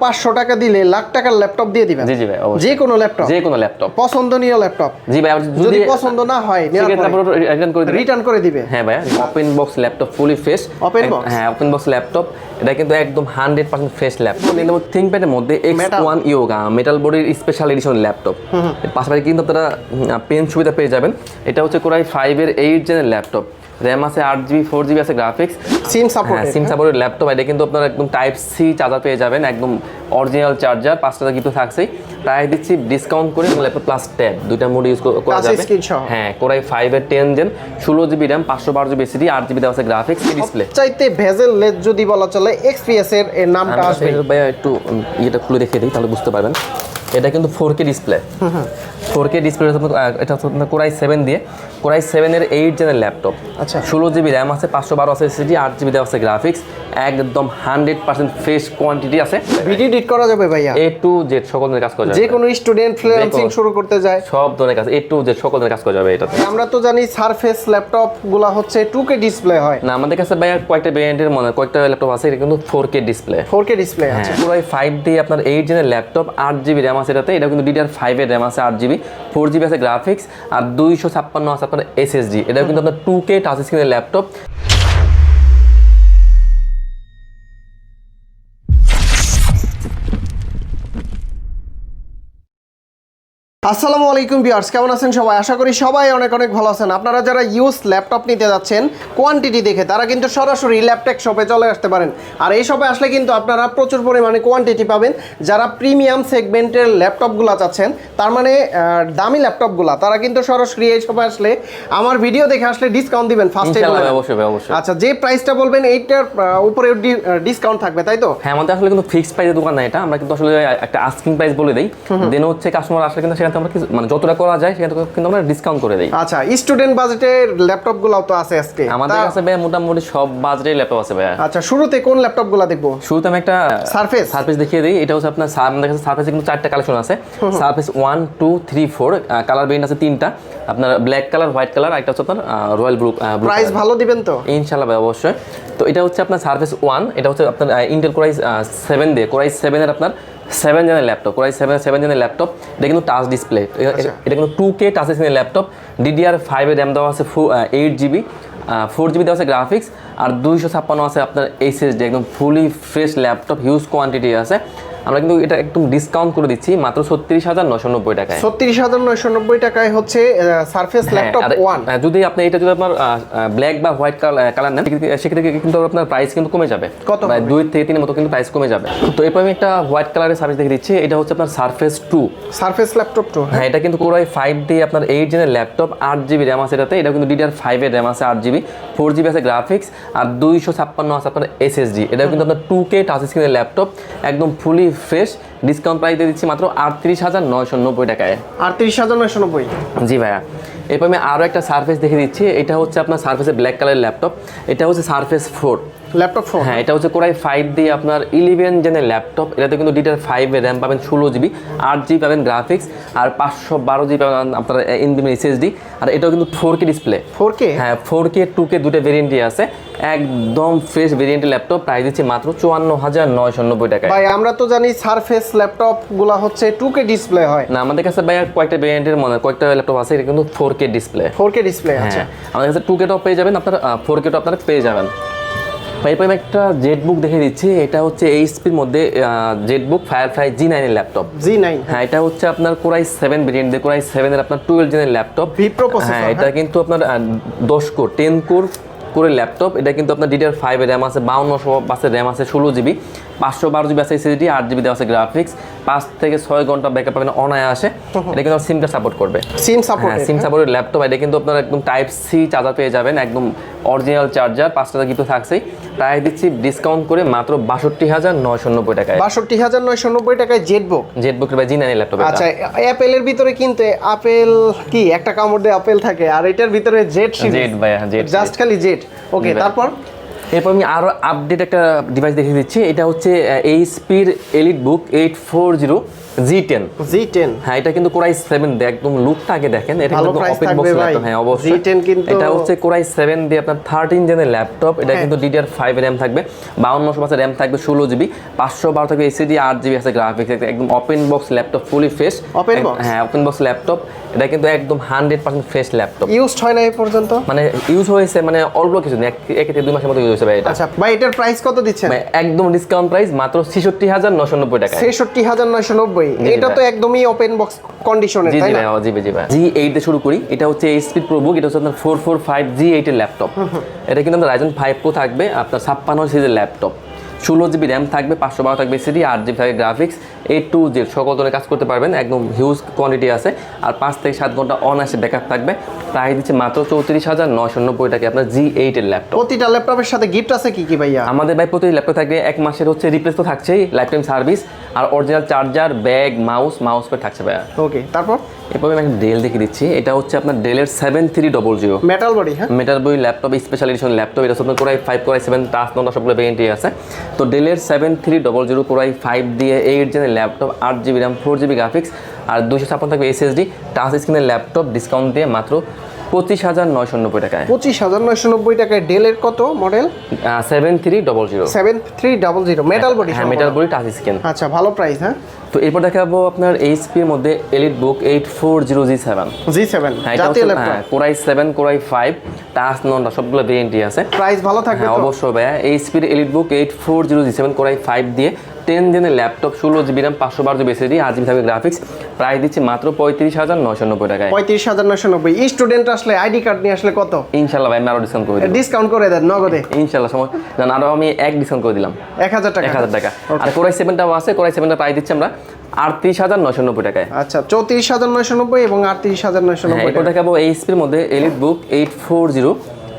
500 টাকা দিলে লাখ টাকার ল্যাপটপ দিয়ে দিবেন। জি জি ভাই, যে কোনো ল্যাপটপ, যে কোনো ল্যাপটপ পছন্দনীয় ল্যাপটপ। জি ভাই, যদি পছন্দ না হয় রিটার্ন করে দিবে। হ্যাঁ ভাই, open box laptop, fully fresh. Open box, হ্যাঁ ওপেন বক্স ল্যাপটপ, এটা কিন্তু একদম 100% ফ্রেশ ল্যাপটপ। কিন্তু থিংকপ্যাডের মধ্যে X1 ইয়োগা মেটাল বডির স্পেশাল এডিশন ল্যাপটপ। এর পাশাপাশি কিন্তু আপনারা পেন সুবিধা পেয়ে যাবেন। এটা হচ্ছে কোরাই 5 এর 8 জেনের ল্যাপটপ। র্যাম আছে 8GB, 4GB আছে graphics, SIM supported. SIM supported laptop. এটা কিন্তু আপনারা একদম টাইপ সি চার্জার পেয়ে যাবেন, একদম অরিজিনাল চার্জার। 5 টাকা কিন্তু থাকছেই, প্রায় দিচ্ছি ডিসকাউন্ট করে ল্যাপটপ প্লাস ট্যাব দুইটা মোড ইউজ করা যাবে। হ্যাঁ, কোরাই 5 এর 10 gen, 16GB RAM, 512GB SSD, 8GB দেওয়া আছে গ্রাফিক্স ডিসপ্লে। চাইতে ভেজেল লেস যদি বলা চলে এক্সপিএস এর নামটা আসবে। ভাইয়া একটু এটা খুলে দেখিয়ে দিই, তাহলে বুঝতে পারবেন। এটা কিন্তু 4K ডিসপ্লে। 4K display. এটা হচ্ছে কোরাই 7 দিয়ে, কোরাই 7 এর 8 জেনের ল্যাপটপ। আচ্ছা, 16GB র্যাম আছে, 512 আছে এসএসডি, 8GB দেওয়া আছে গ্রাফিক্স, একদম 100% ফ্রেশ কোয়ান্টিটি আছে। ভিডিও এডিট করা যাবে ভাইয়া, A to Z সকল ধরনের কাজ করা যাবে। যে কোনো স্টুডেন্ট ফ্রিল্যান্সিং শুরু করতে যায় সব ধরনের কাজ A to Z সকল ধরনের কাজ করা যাবে এটাতে। আমরা তো জানি সারফেস ল্যাপটপ গুলা হচ্ছে 2K ডিসপ্লে হয় না? আমাদের কাছে ভাইয়া কয়েকটা ভেরিয়েন্টের কয়েকটা ল্যাপটপ আছে, এটা কিন্তু 4K ডিসপ্লে। 4K ডিসপ্লে আছে। পুরো 5 দিয়ে আপনার 8 জেনের ল্যাপটপ, 8GB র্যাম আছে এটাতে। এটা কিন্তু DDR5 এর র্যাম আছে 8GB, 4GB আছে গ্রাফিক্স, আর 256 আছে আপনার এসএসডি। এটা কিন্তু আপনার 2K টাচ স্ক্রিনের ল্যাপটপ। আসসালামু আলাইকুম ভিউয়ার্স, কেমন আছেন সবাই? আশা করি সবাই অনেক অনেক ভালো আছেন। আপনারা যারা ইউজ ল্যাপটপ নিতে যাচ্ছেন কোয়ান্টিটি দেখে, তারা কিন্তু সরাসরি ল্যাপটেক শপে চলে আসতে পারেন। আর এই শপে আসলে কিন্তু আপনারা প্রচুর পরিমাণে কোয়ান্টিটি পাবেন। যারা প্রিমিয়াম সেগমেন্টের ল্যাপটপগুলো চাচ্ছেন, তার মানে দামি ল্যাপটপগুলো, তারা কিন্তু সরাসরি এই শপে আসলে আমার ভিডিও দেখে আসলে ডিসকাউন্ট দিবেন ফার্স্টে। অবশ্যই অবশ্যই। আচ্ছা, যে প্রাইসটা বলবেন এইটার উপরে ডিসকাউন্ট থাকবে, তাই তো? হ্যাঁ, আমাদের আসলে কিন্তু ফিক্সড প্রাইসের দোকান না এটা, আমরা কিন্তু আসলে একটা আস্কিং প্রাইস বলে দেই। দেন হচ্ছে কাস্টমার আসলে কিন্তু সেখান থেকে আমরা মানে যতটা করা যায় সেখান থেকে কিন্তু আমরা ডিসকাউন্ট করে দেই। আচ্ছা, স্টুডেন্ট বাজেটের ল্যাপটপগুলো তো আছে আজকে আমাদের কাছে ভাই, মোটামুটি সব বাজেটের ল্যাপটপ আছে ভাই। আচ্ছা, শুরুতে কোন ল্যাপটপগুলো দেখবো? শুরুতে আমি একটা সারফেস দেখিয়ে দিই। এটা হচ্ছে আপনার আমাদের কাছে সারফেসে কিন্তু 4টা কালেকশন আছে। সারফেস 1, 2, 3, 4 কালার ভেরিয়েন্ট আছে 3টা, আপনার ব্ল্যাক কালার, হোয়াইট কালার, একটা হচ্ছে আপনার রয়্যাল ব্লু। প্রাইস ভালো দিবেন তো ইনশাআল্লাহ ভাই, অবশ্যই। তো এটা হচ্ছে আপনার সারফেস 1, এটা হচ্ছে আপনার ইন্টেল কোরাই 7 দিয়ে, কোরাই 7 এর আপনার 7 জেনের ল্যাপটপ, কোরাই 7 জেনের ল্যাপটপ। এটা কিন্তু টাচ ডিসপ্লে, এটা কিন্তু 2K টাচ স্ক্রিনের ল্যাপটপ। DDR5 এর র্যাম দেওয়া আছে 8GB, 4GB দেওয়া আছে গ্রাফিক্স, আর 256 আছে আপনার এসএসডি। একদম fully fresh laptop, huge quantity আছে। আমরা কিন্তু এটা একদম ডিসকাউন্ট করে দিচ্ছি মাত্র 36,990 টাকায়। 36,990 টাকায় হচ্ছে সারফেস ল্যাপটপ 1। যদি আপনি এটা যদি আপনার ব্ল্যাক বা হোয়াইট কালার নেন, সেক্ষেত্রে কিন্তু আপনার প্রাইস কিন্তু কমে যাবে, কত? 2 থেকে 3 মতো কিন্তু প্রাইস কমে যাবে। তো এরপর আমি একটা হোয়াইট কালারের সার্ভিস দেখে দিচ্ছি। এটা হচ্ছে আপনার সারফেস 2, সারফেস ল্যাপটপ 2। হ্যাঁ, এটা কিন্তু কোরাই 5 দিয়ে আপনার 8 জেনের ল্যাপটপ, 8GB র্যাম আছে এটাতে। এটা কিন্তু DDR5 এর র্যাম আছে 8GB, 4GB আছে গ্রাফিক্স, আর 256 আছে আপনার এসএসডি। এটা কিন্তু আপনার 2K টাচ স্ক্রিনের ল্যাপটপ, একদম ফুলি ফ্রেশ। ডিসকাউন্ট প্রাইস দিয়ে দিচ্ছি মাত্র 38,990 টাকায়। 38,990। জি ভাইয়া। এরপর আমি আরও একটা সারফেস দেখে দিচ্ছি। এটা হচ্ছে আপনার সারফেসের ব্ল্যাক কালারের ল্যাপটপ। এটা হচ্ছে সারফেস 4 ল্যাপটপ 4। হ্যাঁ, এটা হচ্ছে কোরাই 5 দিয়ে আপনার 11 জেনের ল্যাপটপ। এটাতে কিন্তু DDR5 এর র্যাম পাবেন 16GB, 8GB পাবেন গ্রাফিক্স, আর 512GB পাবেন আপনার ইনবিল্ট এসএসডি। আর এটাও কিন্তু 4K ডিসপ্লে। 4K? হ্যাঁ, 4K 2K দুটো ভেরিয়েন্টই আছে। একদম ফ্রেশ ভেরিয়েন্টের ল্যাপটপ, প্রাইস দিচ্ছি মাত্র 54,990 টাকায়। ভাই, আমরা তো জানি সারফেস ল্যাপটপগুলো হচ্ছে 2K ডিসপ্লে হয় না, আমাদের কাছে ভাই কয়েকটা ভেরিয়েন্টের কয়েকটা ল্যাপটপ আছে, এটা কিন্তু 4K ডিসপ্লে। 4K ডিসপ্লে আছে। আমাদের কাছে 2K টপ পেয়ে যাবেন, আপনার 4K টপ আপনারা পেয়ে যাবেন। এরপর আমি একটা জেটবুক দেখে দিচ্ছি। এটা হচ্ছে এইচপির মধ্যে জেটবুক ফায়ারফ্লাই G9 এর ল্যাপটপ। G9? হ্যাঁ, এটা হচ্ছে আপনার কোরাই 7 ভেরিয়েন্ট দিয়ে, কোরাই 7 এর আপনার 12 জেনের ল্যাপটপ। হ্যাঁ, এটা কিন্তু আপনার 10 কোর 10 কোর করে ল্যাপটপ। এটা কিন্তু আপনার DDR5 এর র্যাম আছে, 52 আছে র্যাম আছে, 16GB, 512GB আছে এসএসডি, 8GB দেওয়া আছে গ্রাফিক্স, 5 থেকে 6 ঘন্টা ব্যাকআপ পাবেন অনায়াসে। এটা কিন্তু সিম কার্ড সাপোর্ট করবে। সিম সাপোর্ট? হ্যাঁ, সিম সাপোর্টের ল্যাপটপ। এটা কিন্তু আপনার একদম টাইপ সি চার্জার পেয়ে যাবেন, একদম অরিজিনাল চার্জার। 5 টাকা কিন্তু থাকছেই, প্রায় দিচ্ছি ডিসকাউন্ট করে মাত্র 62,990 টাকায়। 62,990 টাকায় জেটবুকের বা G9 এর ল্যাপটপ। আচ্ছা, অ্যাপেলের ভিতরে কিন্তু আপেল কি একটা কামড় দিয়ে আপেল থাকে, আর এটার ভিতরে জেড সিরিজ। জেড ভাইয়া, জেড, জাস্ট খালি জেড। ওকে, তারপর এরপর আমি আরও আপডেট একটা ডিভাইস দেখিয়ে দিচ্ছি। এটা হচ্ছে এইচপির এলিটবুক 840 G10। হ্যাঁ, এটা কিন্তু কোরাই 7 দিয়ে একদম লুকটা আগে দেখেন। এটা ভালো কিন্তু প্রাইস ওপেন থাকবে বক্স ভাই। ল্যাপটপ। হ্যাঁ অবশ্যই, G10 কিন্তু এটা হচ্ছে কোরাই 7 দিয়ে আপনার 13 জেনের ল্যাপটপ। এটা হ্যাঁ। কিন্তু DDR5 র্যাম থাকবে, 5200 র্যাম থাকবে, 16GB, 512 থাকবে এসএসডি, 8GB আছে গ্রাফিক্স। একদম open box laptop, fully fresh. Open box? হ্যাঁ, ওপেন বক্স ল্যাপটপ। এটা কিন্তু একদম 100% ফ্রেশ ল্যাপটপ। ইউজড হয় না এই পর্যন্ত? মানে ইউজ হয়েছে মানে অল্প কিছু না, এক থেকে 2 মাসের মতো ইউজ হয়েছে ভাই এটা। আচ্ছা ভাই, এটার প্রাইস কত দিচ্ছেন? ভাই একদম ডিসকাউন্ট প্রাইস মাত্র 66990 টাকা। 66990। এটা তো একদমই ওপেন বক্স কন্ডিশনের, জি তাই জি না? ভাই, জি ভাই। G8 দিয়ে শুরু করি। এটা হচ্ছে এইচপি প্রোবুক। এটা হচ্ছে আপনার 445 G8 এর ল্যাপটপ। এটা কিন্তু আপনার Ryzen 5 Pro থাকবে, আপনার 56 সিরিজের ল্যাপটপ, 16GB র্যাম থাকবে, 512 থাকবে এসএসডি, 8GB থাকবে গ্রাফিক্স, A to Z সকল ধরনের কাজ করতে পারবেন। একদম হিউজ কোয়ান্টিটি আছে, আর 5 থেকে 7 ঘন্টা অনায়াসে ব্যাকআপ থাকবে। প্রাইস দিচ্ছে মাত্র 34990 টাকা আপনার G8 এর ল্যাপটপ। প্রতিটা ল্যাপটপের সাথে গিফট আছে কি কি ভাইয়া? আমাদের ভাই প্রতি ল্যাপটপ থাকবে 1 মাসের হচ্ছে রিপ্লেস তো থাকছেই, লাইফ টাইম সার্ভিস, আর original charger, bag, mouse pad থাকছে ভাইয়া। ওকে, তারপর এরপর আমি একটা ডেল দেখিয়ে দিচ্ছি। এটা হচ্ছে আপনার ডেলের 7300 মেটাল বডি। হ্যাঁ, মেটাল বই ল্যাপটপ, স্পেশাল এডিশন ল্যাপটপ। এটা হচ্ছে আপনার কোরাই 5 কোরাই 7 টাচ নন সবগুলো ভেরিয়েন্টই আছে। তো ডেলের 7300 কোরাই 5 দিয়ে 8 জেনের laptop, 8GB RAM, 4GB graphics, আর 256 থাকবে এসএসডি, টাচ স্ক্রিনের ল্যাপটপ, ডিসকাউন্ট দিয়ে মাত্র 25990 টাকায়। 25990 টাকায় ডেলের কত মডেল? 7300। 7300 metal body. হ্যাঁ, মেটাল বডি, টাচ স্ক্রিন। আচ্ছা, ভালো প্রাইস। হ্যাঁ, তো এরপর দেখাবো আপনার এইচপি এর মধ্যে এলিটবুক 840 G7। হ্যাঁ, এটা জাতীয় হচ্ছে ল্যাপটপ। কোরাই 7 কোরাই 5 টাচ নন সবগুলো ভেরিয়েন্টই আছে। প্রাইস ভালো থাকবে হ্যাঁ তো? অবশ্যই ভাইয়া। এইচপির এলিটবুক 840 G7 কোরাই 5 দিয়ে 10 জেনের laptop, 16GB RAM, 512 SSD, 8GB থাকবে গ্রাফিক্স। প্রাইস দিচ্ছি মাত্র 35990 টাকায়। 35990। স্টুডেন্ট আসলে আইডি কার্ড নিয়ে আসলে কত? ইনশাআল্লাহ ভাই, আমি আরো ডিসকাউন্ট করে দিই। ডিসকাউন্ট করে দেন নগদে? ইনশাআল্লাহ, সময় জান আরো আমি এক ডিসকাউন্ট করে দিলাম, 1000 টাকা। 1000 টাকা। আর কোরাই 7টাও আছে, কোরাই 7টা প্রাইস দিচ্ছি আমরা 38990 টাকায়। আচ্ছা, 34990 এবং 38990 এরপর দেখাবো এইচপির মধ্যে এলিটবুক 840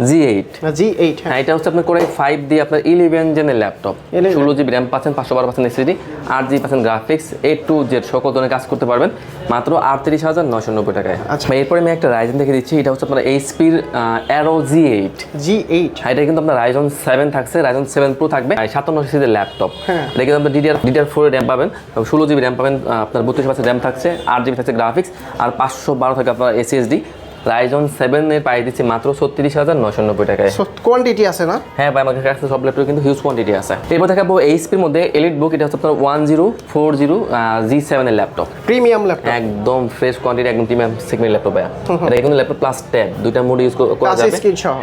G8। G8। হ্যাঁ, এটা হচ্ছে আপনার কোরাই 5 দিয়ে আপনার 11 জেনের ল্যাপটপ, 16GB র্যাম পাচ্ছেন, 512 এসএসডি, 8GB পাচ্ছেন গ্রাফিক্স, A to Z সকল ধরনের কাজ করতে পারবেন মাত্র 38990 টাকায়। আচ্ছা, এরপরে আমি একটা রাইজেন দেখে দিচ্ছি। এটা হচ্ছে আপনার এইচপির অ্যারো G8। হ্যাঁ, এটা কিন্তু আপনার Ryzen 7 থাকছে, Ryzen 7 Pro থাকবে, 57 সিরিজের ল্যাপটপ। এটা কিন্তু আপনার DDR4 র্যাম পাবেন, 16GB র্যাম পাবেন, আপনার 32% র্যাম থাকছে, 8GB থাকছে গ্রাফিক্স, আর 512 থাকে আপনার এসএসডি। Ryzen 7 এর প্রাইস দিচ্ছি মাত্র 36990 টাকায়। কোয়ান্টিটি আছে না? হ্যাঁ ভাই, আমাদের কাছে সব ল্যাপটপে কিন্তু হিউজ কোয়ান্টিটি আছে। এরপর দেখাবো এইচপির মধ্যে এলিটবুক। এটা হচ্ছে আপনার 1040 G7 এর ল্যাপটপ, প্রিমিয়াম ল্যাপটপ, একদম ফ্রেশ কোয়ান্টিটি, একদম প্রিমিয়াম সেগমেন্ট ল্যাপটপ। এটা কিন্তু ল্যাপটপ প্লাস ট্যাব, দুইটা মোড ইউজ করা যাবে।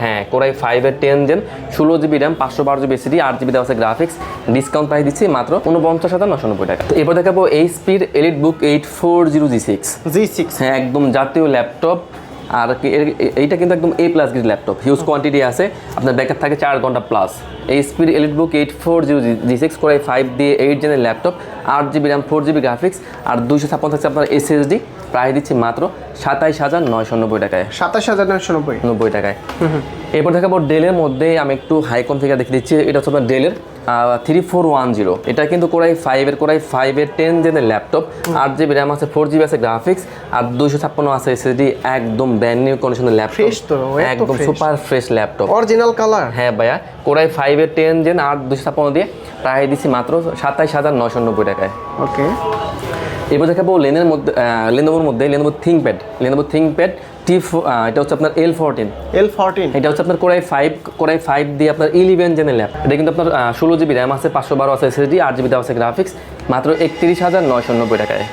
হ্যাঁ, কোরাই 5 এর 10 gen, 16GB RAM, 512GB SSD, 8GB দেওয়া আছে গ্রাফিক্স। ডিসকাউন্ট প্রাইস দিচ্ছি মাত্র 49990 টাকা। তো এরপর দেখাবো এইচপির এলিটবুক 840 G6। হ্যাঁ, একদম জাতীয় ল্যাপটপ। আর এইটা কিন্তু একদম A+ grade laptop, huge quantity আছে, আপনার ব্যাকআপ থাকে 4 ঘন্টা প্লাস। এইচপির এলিটবুক 840 G6 কোরাই 5 দিয়ে 8 জেনের laptop, 8GB RAM, 4GB graphics, আর 256 থাকছে আপনার এসএসডি। প্রাইস দিচ্ছি মাত্র 27990 টাকায়। 27990 টাকায়। এরপর দেখাবো ডেলের মধ্যে আমি একটু হাই কনফিগার দেখে দিচ্ছি। এটা হচ্ছে আপনার ডেলের 3410। এটা কিন্তু কোরাই 5 এর 10 জেনের ল্যাপটপ, 8GB র্যাম আছে, 4GB আছে গ্রাফিক্স, আর 256 আছে এসএসডি। একদম ব্র্যান্ড নিউ কন্ডিশনের ল্যাপটপ, ফ্রেশ তো, একদম super fresh laptop, original colour. হ্যাঁ ভাইয়া, কোরাই 5 এর 10 জেন, 256 দিয়ে প্রাইস দিচ্ছি মাত্র 27990 টাকায়। ওকে, এরপর দেখাবো লেনোভোর মধ্যে লেনোভো থিংকপ্যাড T4। এটা হচ্ছে আপনার L14। এটা হচ্ছে আপনার কোরাই 5 দিয়ে আপনার 11 জেনের ল্যাপ। এটা কিন্তু আপনার 16GB র্যাম আছে, 512 আছে এসএসডি, 8GB দেওয়া আছে গ্রাফিক্স, মাত্র 31990 টাকায়।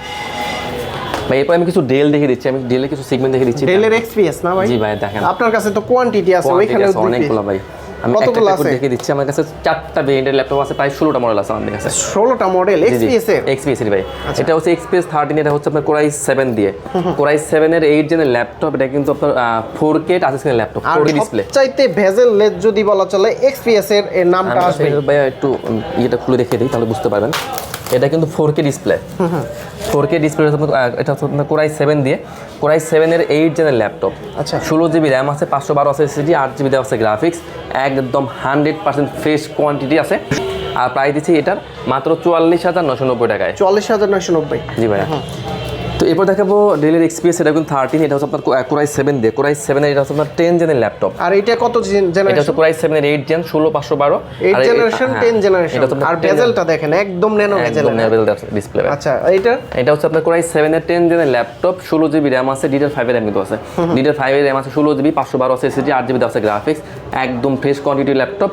ভাই এরপর আমি কিছু ডেল দেখে দিচ্ছি, আমি ডেলের কিছু সেগমেন্ট দেখে দিচ্ছি। ডেলের XPS না ভাই? জি ভাই, দেখেন আপনার কাছে তো কোয়ান্টিটি আছে, ওইখানে অনেকগুলো ভাই। আমি একটা করে দেখে দিচ্ছি। আমার কাছে 4টা ভেরিয়েন্টের ল্যাপটপ আছে, প্রায় 16টা মডেল আছে আমাদের কাছে। 16টা মডেল XPS এর ভাই। এটা হচ্ছে XPS 13। এটা হচ্ছে আপনার কোরাই 7 দিয়ে, কোরাই 7 এর 8 জেনের ল্যাপটপ। এটা কিন্তু আপনার 4K touch screen laptop, 4K display. চাইতে ভেজেল লেস যদি বলা চলে, XPS এর নামটা আসবে। ভাই একটু এটা খুলে দেখিয়ে দিই, তাহলে বুঝতে পারবেন। এটা কিন্তু 4K ডিসপ্লে, 4K ডিসপ্লে। এটা হচ্ছে আপনার কোরাই 7 দিয়ে, কোরাই 7 এর 8 জেনের ল্যাপটপ। আচ্ছা, 16GB র্যাম আছে, 512 আছে এসএসডি, 8GB দেওয়া আছে গ্রাফিক্স, একদম 100% ফ্রেশ কোয়ান্টিটি আছে। আর প্রাইস দিচ্ছি এটার মাত্র 44990 টাকায়। 44990। জি ভাইয়া। তো এরপর দেখাবো ডেলের এক্সপিএস, এটা কিন্তু 13, এটা হচ্ছে আপনার কোরাই 7 দিয়ে, কোরাই 7 এর এটা হচ্ছে আপনার 10 জেনের ল্যাপটপ। আর এটা কত এটা জেনারেশন? হচ্ছে কোরাই 7 এর 8 জেন 16512, 8 জেনারেশন 10 জেনারেশন। আর বেজেলটা দেখেন একদম ন্যানো বেজেল, একদম ন্যানো ডিসপ্লে। আচ্ছা এটা হচ্ছে আপনার কোরাই 7 এর 10 জেনের ল্যাপটপ, 16 জিবি র্যাম আছে, DDR5 এর র্যাম কিন্তু আছে, DDR5 এর র্যাম আছে, 16 জিবি, 512 আছে এসএসডি, 8 জিবি আছে গ্রাফিক্স, একদম fresh quantity laptop.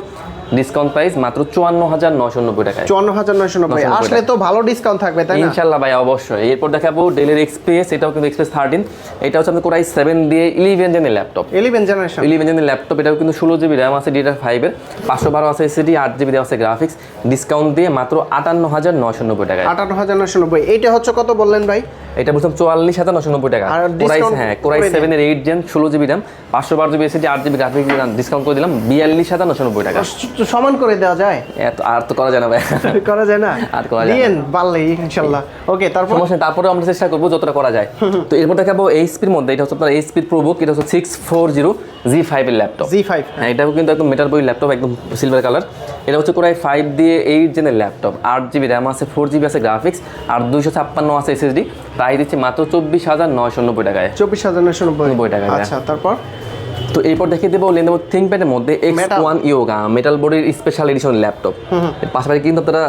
Discount price মাত্র 54990 টাকায়। 54990 আসলে তো ভালো ডিসকাউন্ট থাকবে তাই না? ইনশাআল্লাহ ভাই, অবশ্যই। এরপর দেখাবো ডেলের এক্সপিএস, এটাও কিন্তু এক্সপিএস 13, এটা হচ্ছে আপনার কোরাই 7 দিয়ে 11 জেনের ল্যাপটপ, 11 জেনারেশন, 11 জেনের ল্যাপটপ। এটাও কিন্তু 16 জিবি র্যাম আছে, DDR5 এর, 512 আছে এসএসডি, 8 জিবি আছে গ্রাফিক্স, ডিসকাউন্ট দিয়ে মাত্র 58990 টাকায়। 58990। এইটা হচ্ছে কত বললেন ভাই? এটা বলছিলাম 44990 টাকা। আর কোরাই, discount হ্যাঁ, কোরাই করে 7 এর 8 gen 16 GB RAM, 512 GB SSD, 8 GB graphics, discount করে দিলাম 42790 টাকা। সমান করে দেওয়া যায়? এত আর তো করা যায় না ভাই, করা যায় না? আর করা যায় দিয়েন পারলে ইনশাআল্লাহ। ওকে, তারপর সমস্যা নেই, তারপরে আমরা চেষ্টা করবো যতটা করা যায়। তো এরপর দেখাবো এইচপির মধ্যে, এটা হচ্ছে আপনার এইচপির প্রোবুক, এটা হচ্ছে 640 G5 এর ল্যাপটপ। G5, হ্যাঁ, এটাও কিন্তু একদম মেটাল বডি ল্যাপটপ, একদম সিলভার কালার। এটা হচ্ছে কোরাই 5 দিয়ে 8 জেনের ল্যাপটপ, 8 জিবি র্যাম আছে, 4 জিবি আছে গ্রাফিক্স, আর 256 আছে এসএসডি। প্রাইস দিচ্ছে মাত্র 24990 টাকায়। 24990 টাকা। আচ্ছা, তারপর তো এরপর দেখিয়ে দেবো Lenovo ThinkPad-এর মধ্যে X1 Yoga মেটাল বডির স্পেশাল এডিশন ল্যাপটপ। পাশাপাশি কিন্তু আপনারা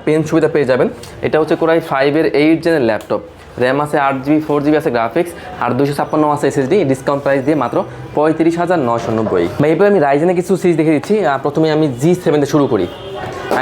পেন সুবিধা পেয়ে যাবেন। এটা হচ্ছে কোরাই 5 এর 8 জেনের ল্যাপটপ, র্যাম আছে 8 জিবি, 4 জিবি আছে গ্রাফিক্স, আর 256 আছে এসএসডি। ডিসকাউন্ট প্রাইস দিয়ে মাত্র 35990। ভাই, এরপর আমি রাইজেনের কিছু সিরিজ দেখে দিচ্ছি। প্রথমে আমি G7 দিয়ে শুরু করি।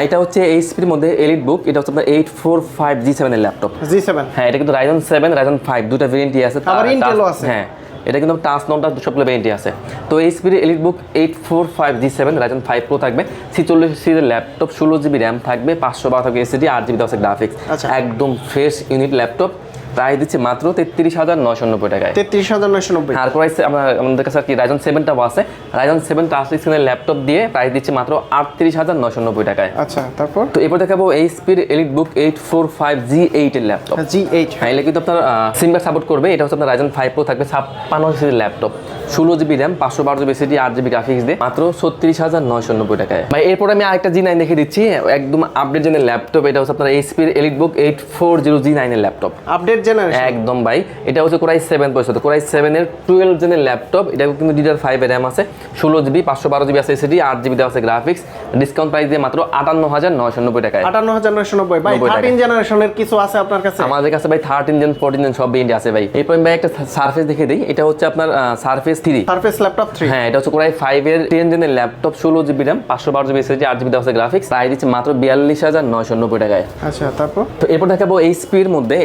এটা হচ্ছে এইচপির মধ্যে এলিট বুক, এটা হচ্ছে আপনার 845 G7 এর ল্যাপটপ। G7, হ্যাঁ, এটা কিন্তু Ryzen 7 Ryzen 5 দুটো ভেরিয়েন্টই আছে, আবার ইন্টেলও আছে। হ্যাঁ, এটা কিন্তু টাচ ননটা সবগুলো ভেরিয়েন্টই আছে। তো এইচপির এলিট বুক 845 G7 Ryzen 5 Pro থাকবে, 46 সিরিজের ল্যাপটপ, 16 জিবি র্যাম থাকবে, 512 থাকবে এসএসডি, 8 জিবি আছে গ্রাফিক্স, একদম ফ্রেশ ইউনিট ল্যাপটপ। প্রাইস দিচ্ছে মাত্র 33990 টাকায়। 33990। আর প্রাইস আমাদের কাছে আর কি Ryzen 7টাও আছে, Ryzen 7 টাচ স্ক্রিনের ল্যাপটপ দিয়ে প্রাইস দিচ্ছে মাত্র 38990 টাকায়। আচ্ছা, তারপর তো এরপর দেখাবো এইচপির এলিট বুক 845 G8 এর ল্যাপটপ। G8, হ্যাঁ, এটা কিন্তু আপনার সিমবার সাপোর্ট করবে। এটা হচ্ছে আপনার Ryzen 5 Pro থাকবে, 56 সিরিজের laptop, 16 GB RAM, 512 GB SSD, 8 GB graphics দিয়ে মাত্র 36990 টাকায়। ভাই, এরপর আমি আরেকটা G9 দেখে দিচ্ছি, একদম আপডেট জেনের ল্যাপটপ। এটা হচ্ছে আপনার এইচপির এলিট বুক 840 G9 এর ল্যাপটপ, আপডেট জেনারেশন একদম ভাই। এটা হচ্ছে কোরাই 7 প্রসেসর, কোরাই 7 এর 12 জেনের ল্যাপটপ। এটা কিন্তু DDR5 এর র্যাম আছে, 16 জিবি, 512 জিবি আছে এসএসডি, 8 জিবি আছে গ্রাফিক্স, ডিসকাউন্ট প্রাইস দিয়ে মাত্র 58990 টাকায়। 58990। ভাই, 13 জেনারেশনের কিছু আছে আপনার কাছে? আমাদের কাছে ভাই 13 জেন 14 জেন সব ভেরিয়েন্ট আছে ভাই। এরপর ভাই একটা সারফেস দেখে দিই, এটা হচ্ছে আপনার সারফেস 3। সারফেস ল্যাপটপ 3, হ্যাঁ, এটা হচ্ছে কোরাই 5 এর 10 জেনের laptop, 16 GB RAM, 512 GB SSD, 8 GB আছে গ্রাফিক্স, প্রাইস দিচ্ছে মাত্র 42990 টাকায়। আচ্ছা, তারপর তো এরপর দেখাবো এইচপির মধ্যে,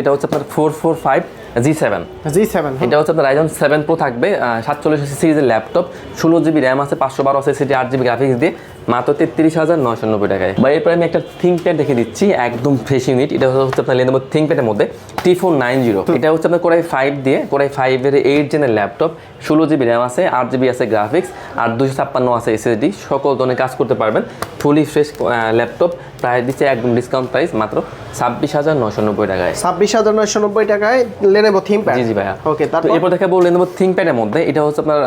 এটা হচ্ছে আপনার 445 G7। এটা হচ্ছে আপনার Ryzen 7 Pro থাকবে, 47 সিরিজের ল্যাপটপ, 16 জিবি র্যাম আছে, 512 আছে এসএসডি, 8 জিবি গ্রাফিক্স দিয়ে মাত্র 33990 টাকায়। বা এরপর আমি একটা ThinkPad দেখে দিচ্ছি, একদম ফ্রেশ ইউনিট। এটা হচ্ছে আপনার Lenovo ThinkPad-এর মধ্যে T490। এটা হচ্ছে আপনার কোরাই 5 দিয়ে, কোরাই 5 এর 8 জেনের ল্যাপটপ, 16 জিবি র্যাম আছে, 8 জিবি আছে গ্রাফিক্স, আর 256 আছে এসএসডি। সকল ধরনের কাজ করতে পারবেন, ফুলি ফ্রেশ ল্যাপটপ। প্রাইস দিচ্ছে একদম ডিসকাউন্ট প্রাইস মাত্র 26990 টাকায়। 26990 টাকায় Lenovo ThinkPad। জি ভাইয়া। ওকে, তারপর এরপর দেখাবো Lenovo ThinkPad-এর মধ্যে, এটা হচ্ছে আপনার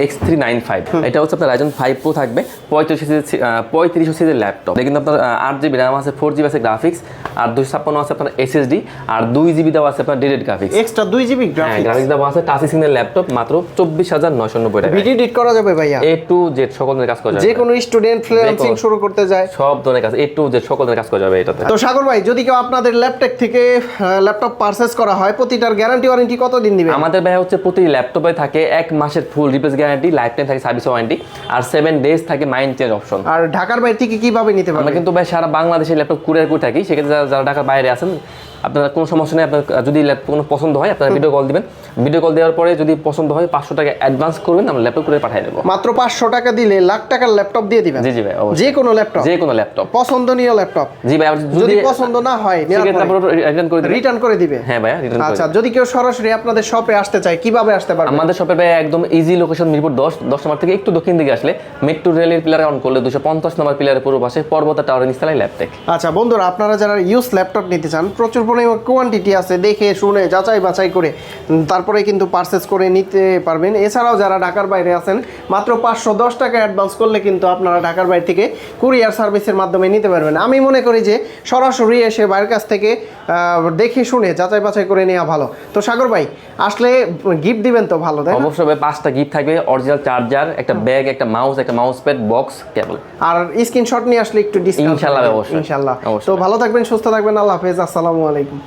X395। এটা হচ্ছে আপনার Ryzen 5 Pro থাকবে, 35 সিরিজের ল্যাপটপ। এটা কিন্তু আপনার 8 জিবি র্যাম আছে, 4 জিবি আছে গ্রাফিক্স, আর 256 আছে আপনার এসএসডি, আর 2 জিবি দেওয়া আছে আপনার dedicated graphics, extra 2 GB graphics দেওয়া আছে। টাচ স্ক্রিনের ল্যাপটপ মাত্র 24990 টাকা। ভিডিও এডিট করা যাবে ভাইয়া, A to Z সকল ধরনের কাজ করা যাবে। যে কোনো স্টুডেন্ট ফ্রিল্যান্সিং শুরু করতে যায়, সব ধরনের কাজ A to Z সকল ধরনের কাজ করা যাবে এটাতে। তো সাগর ভাই, যদি কেউ আপনাদের ল্যাপটপ থেকে ল্যাপটপ পারচেজ করা হয়, প্রতিটার গ্যারান্টি ওয়ারেন্টি কতদিন দিবেন? আমাদের ভাই হচ্ছে প্রতি ল্যাপটপে থাকে 1 মাসের ফুল রিপ্লেস গ্যারান্টি, লাইফ টাইম থাকে সার্ভিস ওয়ারেন্টি, আর 7 ডেজ থাকে মাইন্ড চেঞ্জ অপশন। আর ঢাকার বাইরে থেকে কিভাবে নিতে আমরা পারবেন? কিন্তু ভাই সারা বাংলাদেশে ল্যাপটপ কুরিয়ার করে থাকি। সেক্ষেত্রে যারা ঢাকার বাইরে আছেন, আপনার কোনো সমস্যা নেই। আপনার যদি ল্যাপটপ কোনো পছন্দ হয়, আপনারা ভিডিও কল দিবেন। ভিডিও কল দেওয়ার পরে যদি পছন্দ হয় 500 টাকা অ্যাডভান্স করবেন, আমরা ল্যাপটপ করে পাঠিয়ে দেবো। মাত্র 500 টাকা দিলে লাখ টাকার ল্যাপটপ দিয়ে দিবেন? জি ভাই, যে কোনো ল্যাপটপ, যে কোনো ল্যাপটপ পছন্দনীয় ল্যাপটপ। জি ভাই, যদি পছন্দ না হয় রিটার্ন করে দিবে। হ্যাঁ ভাই, রিটার্ন। আচ্ছা, যদি কেউ সরাসরি আপনাদের শপে আসতে চায়, কিভাবে আসতে পারবে? আমাদের শপে ভাই একদম ইজি লোকেশন, মিরপুর 10 নম্বর থেকে একটু দক্ষিণ দিকে আসলে মেট্রো রেলের পিলারে অন করলে 250 নম্বর পিলারের পূর্ব পাশে পর্বতা টাওয়ারের নিচতলায় ল্যাপটেক। আচ্ছা বন্ধুরা, আপনারা যারা ইউজ ল্যাপটপ নিতে চান, প্রচুর পরিমাণ কোয়ান্টিটি আছে, দেখে শুনে যাচাই বাছাই করে তারপরে কিন্তু পারচেস করে নিতে পারবেন। এছাড়াও যারা ঢাকার বাইরে আছেন মাত্র 510 টাকা অ্যাডভান্স করলে কিন্তু আপনারা ঢাকার বাইরে থেকে কুরিয়ার সার্ভিসের মাধ্যমে নিতে পারবেন। আমি মনে করি যে সরাসরি এসে বাইরের কাছ থেকে দেখে শুনে যাচাই বাছাই করে নেওয়া ভালো। তো সাগর ভাই আসলে গিফট দিবেন তো ভালো, তাই না? অবশ্যই ভাই 5টা গিফট থাকবে, অরিজিনাল চার্জার, একটা ব্যাগ, একটা মাউস প্যাড, বক্স, কেবল। আর স্ক্রিনশট নিয়ে আসলে একটু ডিসকাউন্ট ইনশাআল্লাহ, অবশ্যই। ইনশাআল্লাহ। তো অবশ্যই। ভালো থাকবেন, সুস্থ থাকবেন, আল্লাহ হাফেজ, আসসালামু আলাইকুম।